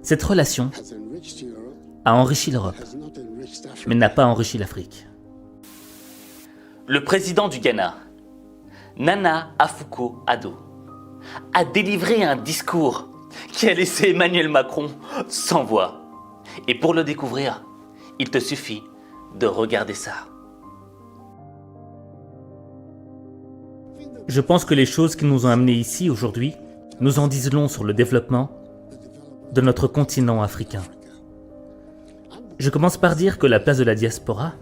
Cette relation a enrichi l'Europe, mais n'a pas enrichi l'Afrique. Le président du Ghana, Nana Akufo-Addo, a délivré un discours qui a laissé Emmanuel Macron sans voix. Et pour le découvrir, il te suffit de regarder ça. Je pense que les choses qui nous ont amenés ici aujourd'hui nous en disent long sur le développement de notre continent africain. Je commence par dire que la place de la diaspora,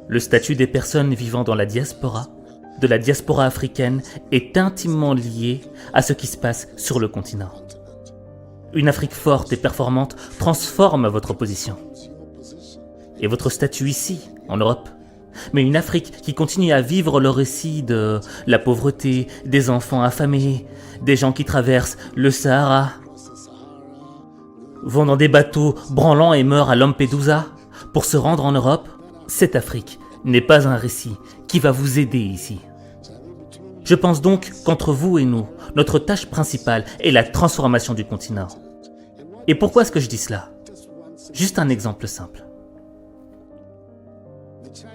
le statut des personnes vivant dans la diaspora, de la diaspora africaine, est intimement lié à ce qui se passe sur le continent. Une Afrique forte et performante transforme votre position et votre statut ici, en Europe. Mais une Afrique qui continue à vivre le récit de la pauvreté, des enfants affamés, des gens qui traversent le Sahara, vont dans des bateaux branlants et meurent à Lampedusa pour se rendre en Europe, cette Afrique n'est pas un récit qui va vous aider ici. Je pense donc qu'entre vous et nous, notre tâche principale est la transformation du continent. Et pourquoi est-ce que je dis cela? Juste un exemple simple.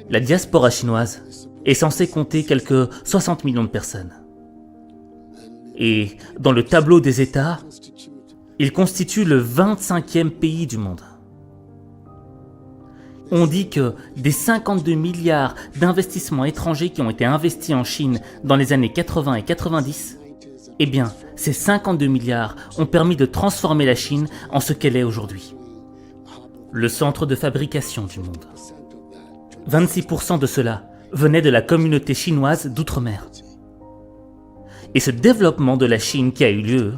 La diaspora chinoise est censée compter quelques 60 millions de personnes. Et dans le tableau des États, il constitue le 25e pays du monde. On dit que des 52 milliards d'investissements étrangers qui ont été investis en Chine dans les années 80 et 90, eh bien, ces 52 milliards ont permis de transformer la Chine en ce qu'elle est aujourd'hui. Le centre de fabrication du monde. 26% de cela venait de la communauté chinoise d'outre-mer. Et ce développement de la Chine qui a eu lieu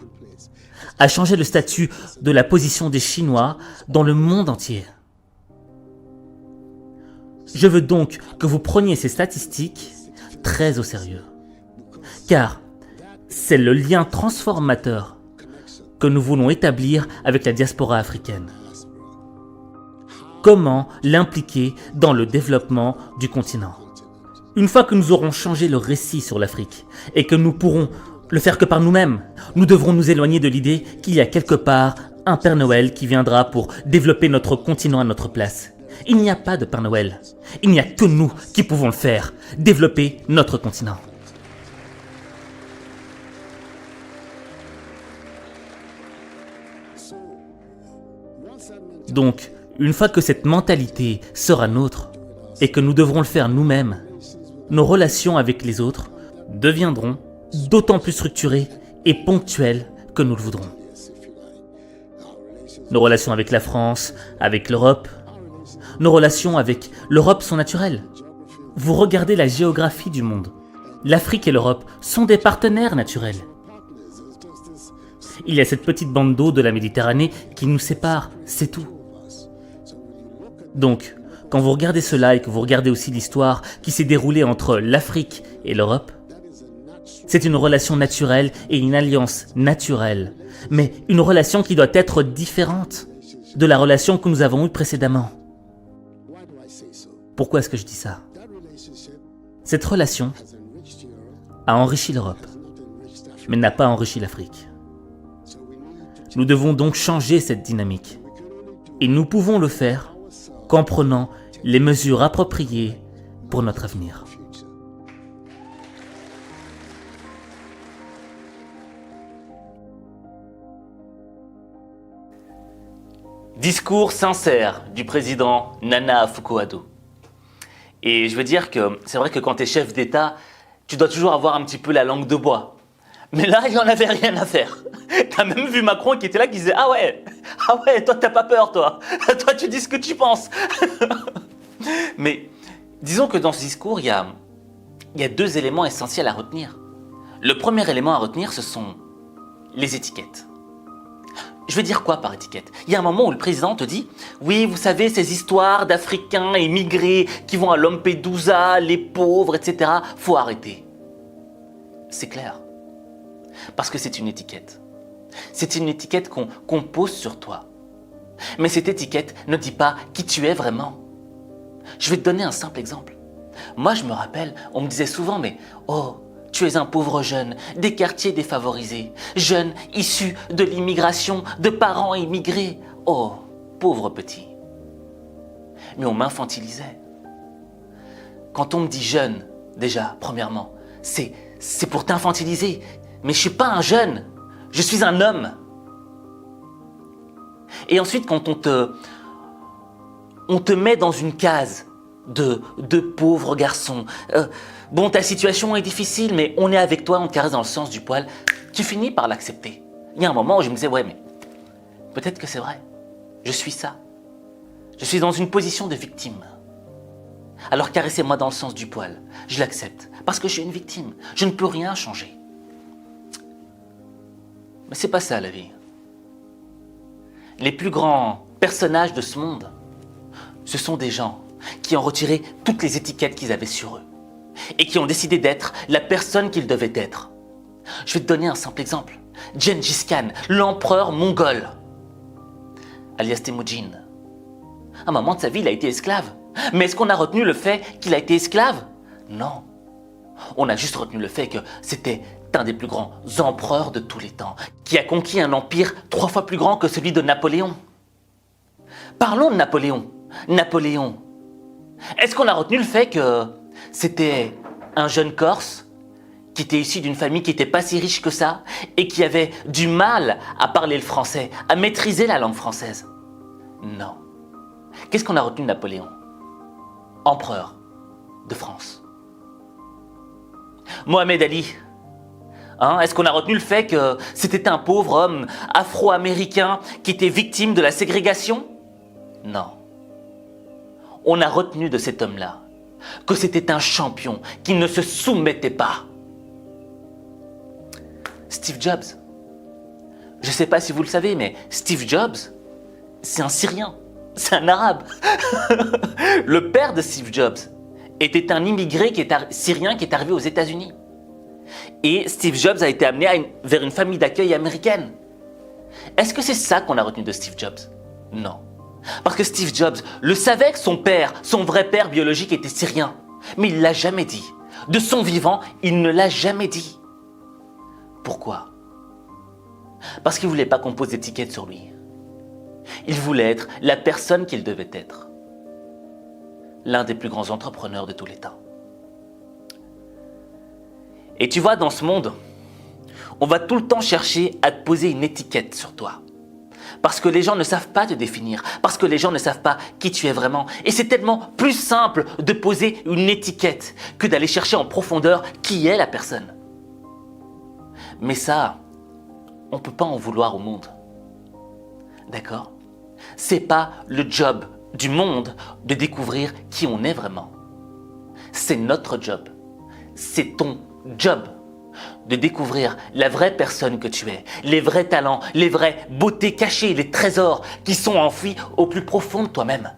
a changé le statut de la position des Chinois dans le monde entier. Je veux donc que vous preniez ces statistiques très au sérieux, car c'est le lien transformateur que nous voulons établir avec la diaspora africaine. Comment l'impliquer dans le développement du continent? Une fois que nous aurons changé le récit sur l'Afrique et que nous pourrons le faire que par nous-mêmes, nous devrons nous éloigner de l'idée qu'il y a quelque part un Père Noël qui viendra pour développer notre continent à notre place. Il n'y a pas de Père Noël. Il n'y a que nous qui pouvons le faire, développer notre continent. Donc, une fois que cette mentalité sera nôtre et que nous devrons le faire nous-mêmes, nos relations avec les autres deviendront d'autant plus structurées et ponctuelles que nous le voudrons. Nos relations avec la France, avec l'Europe, nos relations avec l'Europe sont naturelles. Vous regardez la géographie du monde. L'Afrique et l'Europe sont des partenaires naturels. Il y a cette petite bande d'eau de la Méditerranée qui nous sépare, c'est tout. Donc, quand vous regardez cela et que vous regardez aussi l'histoire qui s'est déroulée entre l'Afrique et l'Europe, c'est une relation naturelle et une alliance naturelle, mais une relation qui doit être différente de la relation que nous avons eue précédemment. Pourquoi est-ce que je dis ça? Cette relation a enrichi l'Europe, mais n'a pas enrichi l'Afrique. Nous devons donc changer cette dynamique. Et nous pouvons le faire qu'en prenant les mesures appropriées pour notre avenir. Discours sincère du président Nana Akufo-Addo. Et je veux dire que c'est vrai que quand tu es chef d'État, tu dois toujours avoir un petit peu la langue de bois. Mais là, il n'en avait rien à faire. T'as même vu Macron qui était là, qui disait « Ah ouais, toi t'as pas peur toi. Toi tu dis ce que tu penses. » Mais disons que dans ce discours, il y a deux éléments essentiels à retenir. Le premier élément à retenir, ce sont les étiquettes. Je veux dire quoi par étiquette? Il y a un moment où le président te dit « Oui, vous savez, ces histoires d'Africains émigrés qui vont à Lampedusa, les pauvres, etc. Faut arrêter. » C'est clair. Parce que c'est une étiquette. C'est une étiquette qu'on pose sur toi. Mais cette étiquette ne dit pas qui tu es vraiment. Je vais te donner un simple exemple. Moi, je me rappelle, on me disait souvent « Mais oh, Tu es un pauvre jeune des quartiers défavorisés, jeune issu de l'immigration, de parents immigrés. Oh, pauvre petit. Mais on m'infantilisait. Quand on me dit jeune, déjà, premièrement, c'est pour t'infantiliser. Mais je suis pas un jeune, je suis un homme. Et ensuite, quand on te met dans une case de pauvre garçon, bon, ta situation est difficile, mais on est avec toi, on te caresse dans le sens du poil, tu finis par l'accepter. Il y a un moment où je me disais, ouais, mais peut-être que c'est vrai, je suis ça. Je suis dans une position de victime. Alors caressez-moi dans le sens du poil, je l'accepte, parce que je suis une victime, je ne peux rien changer. Mais c'est pas ça la vie. Les plus grands personnages de ce monde, ce sont des gens qui ont retiré toutes les étiquettes qu'ils avaient sur eux et qui ont décidé d'être la personne qu'ils devaient être. Je vais te donner un simple exemple. Gengis Khan, l'empereur mongol, alias Temujin. À un moment de sa vie, il a été esclave. Mais est-ce qu'on a retenu le fait qu'il a été esclave? Non. On a juste retenu le fait que c'était un des plus grands empereurs de tous les temps, qui a conquis un empire 3 fois plus grand que celui de Napoléon. Parlons de Napoléon. Napoléon. Est-ce qu'on a retenu le fait que c'était un jeune Corse qui était issu d'une famille qui n'était pas si riche que ça et qui avait du mal à parler le français, à maîtriser la langue française? Non. Qu'est-ce qu'on a retenu de Napoléon? Empereur de France. Mohamed Ali. Est-ce qu'on a retenu le fait que c'était un pauvre homme afro-américain qui était victime de la ségrégation? Non. On a retenu de cet homme-là que c'était un champion qui ne se soumettait pas. Steve Jobs. Je ne sais pas si vous le savez, mais Steve Jobs, c'est un Syrien, c'est un Arabe. Le père de Steve Jobs était un immigré syrien qui est arrivé aux États-Unis. Et Steve Jobs a été amené vers une famille d'accueil américaine. Est-ce que c'est ça qu'on a retenu de Steve Jobs? Non. Parce que Steve Jobs le savait que son père, son vrai père biologique était syrien. Mais il ne l'a jamais dit. De son vivant, il ne l'a jamais dit. Pourquoi? Parce qu'il ne voulait pas qu'on pose d'étiquette sur lui. Il voulait être la personne qu'il devait être. L'un des plus grands entrepreneurs de tous les temps. Et tu vois, dans ce monde, on va tout le temps chercher à te poser une étiquette sur toi. Parce que les gens ne savent pas te définir, parce que les gens ne savent pas qui tu es vraiment. Et c'est tellement plus simple de poser une étiquette que d'aller chercher en profondeur qui est la personne. Mais ça, on ne peut pas en vouloir au monde. D'accord? C'est pas le job du monde de découvrir qui on est vraiment. C'est notre job. C'est ton job de découvrir la vraie personne que tu es, les vrais talents, les vraies beautés cachées, les trésors qui sont enfouis au plus profond de toi-même.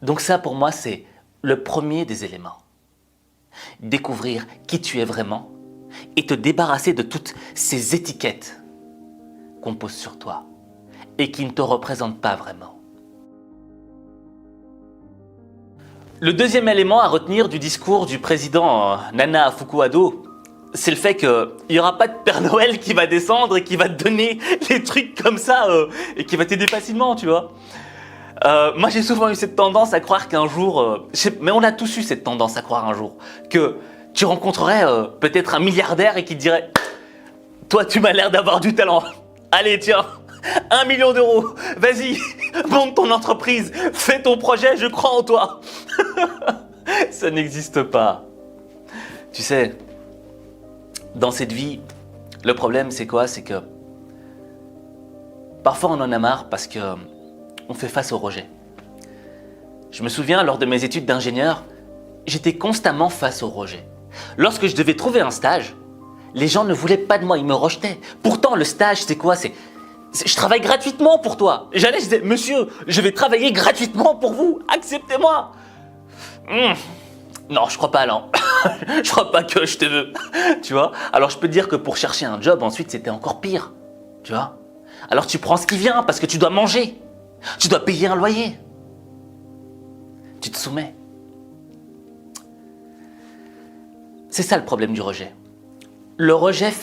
Donc ça, pour moi, c'est le premier des éléments. Découvrir qui tu es vraiment et te débarrasser de toutes ces étiquettes qu'on pose sur toi et qui ne te représentent pas vraiment. Le deuxième élément à retenir du discours du président Nana Akufo-Addo, c'est le fait qu'il n'y aura pas de Père Noël qui va descendre et qui va te donner les trucs comme ça et qui va t'aider facilement, tu vois. Moi, j'ai souvent eu cette tendance à croire qu'un jour, mais on a tous eu cette tendance à croire un jour, que tu rencontrerais peut-être un milliardaire et qui te dirait « Toi, tu m'as l'air d'avoir du talent. Allez, tiens, 1 million d'euros. Vas-y, monte ton entreprise, fais ton projet, je crois en toi. » Ça n'existe pas. Tu sais, dans cette vie, le problème c'est quoi? C'est que parfois on en a marre parce que on fait face au rejet. Je me souviens, lors de mes études d'ingénieur, j'étais constamment face au rejet. Lorsque je devais trouver un stage, les gens ne voulaient pas de moi, ils me rejetaient. Pourtant, le stage, c'est quoi? Je travaille gratuitement pour toi. J'allais, je disais, monsieur, je vais travailler gratuitement pour vous, acceptez-moi. Non, je crois pas, non. Je crois pas que je te veux. Tu vois? Alors, je peux te dire que pour chercher un job, ensuite, c'était encore pire. Tu vois? Alors, tu prends ce qui vient parce que tu dois manger. Tu dois payer un loyer. Tu te soumets. C'est ça le problème du rejet. Le rejet fait